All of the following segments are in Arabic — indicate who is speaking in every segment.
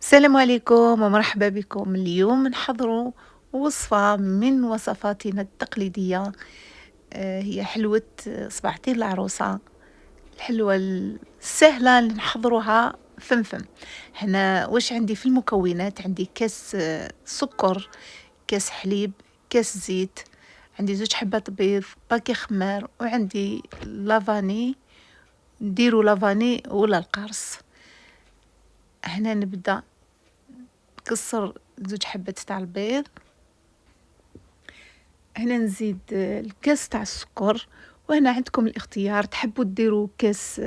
Speaker 1: السلام عليكم ومرحبا بكم. اليوم نحضروا وصفة من وصفاتنا التقليدية. هي حلوة صباعتين العروسة. الحلوة السهلة اللي نحضروها فمفم. هنا واش عندي في المكونات؟ عندي كاس سكر، كاس حليب، كاس زيت، عندي 2 حبات بيض، باكي خمار، وعندي لافاني. نديرو لافاني ولا القرص. هنا نبدأ نكسر 2 حبات تاع البيض. هنا نزيد الكاس تاع السكر، وهنا عندكم الاختيار، تحبوا ديروا كاس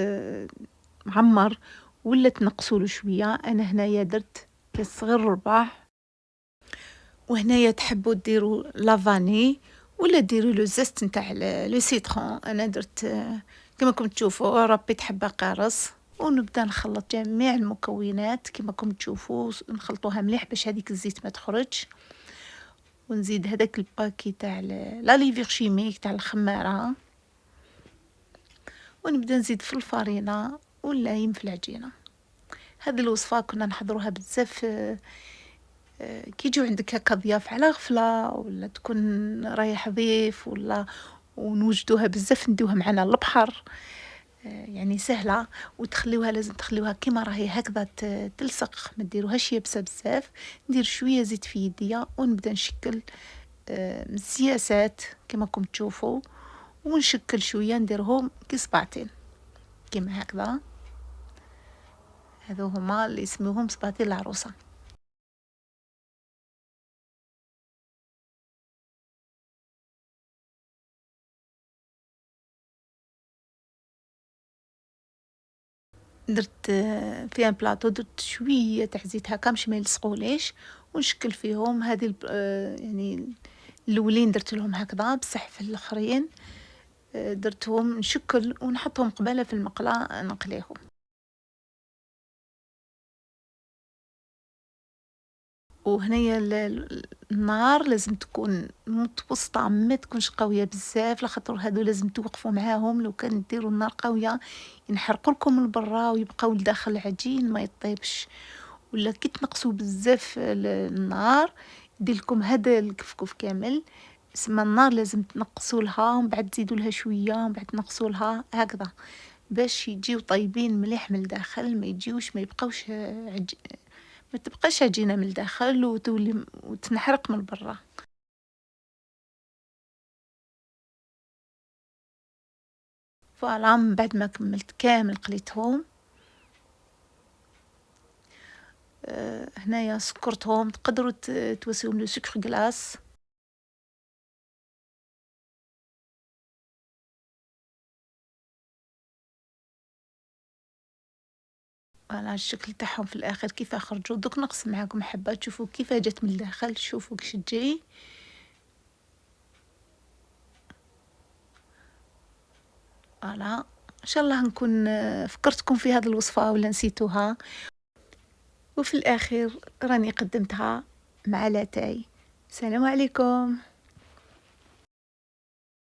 Speaker 1: معمر ولا تنقصوا له شويه. انا هنايا درت كاس صغير ربع. وهنايا تحبوا ديروا لافاني ولا ديروا لو زيست نتاع لو سيترون. انا درت كما راكم تشوفوا ربيت حبه قارص. ونبدا نخلط جميع المكونات كما راكم تشوفوا، نخلطوها مليح باش هذيك الزيت ما تخرجش. ونزيد هذاك الباكي تاع لا ليفير شيميك تاع الخماره، ونبدا نزيد في الفرينه واللايم في العجينه. هذه الوصفه كنا نحضروها بزاف كي يجيو عندك هكا ضياف على غفله، ولا تكون رايح ضيف، ولا ونوجدوها بزاف نديوها معنا للبحر. يعني سهله، وتخليوها لازم تخليوها كيما راهي هكذا تلصق، ما ديروهاش يابسه بزاف. ندير شويه زيت في يديا ونبدا نشكل مسياسات كما راكم تشوفوا، ونشكل شويه نديرهم كي صباعتين كيما هكذا. هذو هما اللي يسموهم صباطين العروسه. درت في ان بلاطو، درت شويه تاع زيت هكا باش ما يلصقوليش، ونشكل فيهم. هذه يعني الاولين درت لهم هكذا، بصح في الاخرين درتهم نشكل ونحطهم قبالة في المقله نقليهم. وهنايا النار لازم تكون متوسطة، ما تكونش قوية بزاف، لخاطر هادو لازم توقفوا معاهم. لو كان ديروا النار قوية ينحرقوا لكم من برا ويبقاو لداخل العجين ما يطيبش. ولا كي تنقصوا بزاف النار يدير لكم هذا الكفكف كامل. سما النار لازم تنقصوا لها، ومن بعد تزيدوا لها شويه، ومن بعد تنقصوا لها هكذا باش يجيو طيبين مليح من الداخل، ما يجيوش ما يبقاوش ما تبقاش عجينة من الداخل وتولي وتنحرق من برا. فوالا من بعد ما كملت كامل قليتهم. هنايا سكرتهم، تقدروا توسيهم لو سكر كلاص. فوالا الشكل تاعهم في الاخر كيف خرجوا. دوك نقسم معاكم حبه تشوفوا كيف جات من الداخل، شوفوا كيش تجي. فوالا ان شاء الله نكون فكرتكم في هذه الوصفه ولا نسيتوها. وفي الاخير راني قدمتها مع لاتاي. السلام عليكم.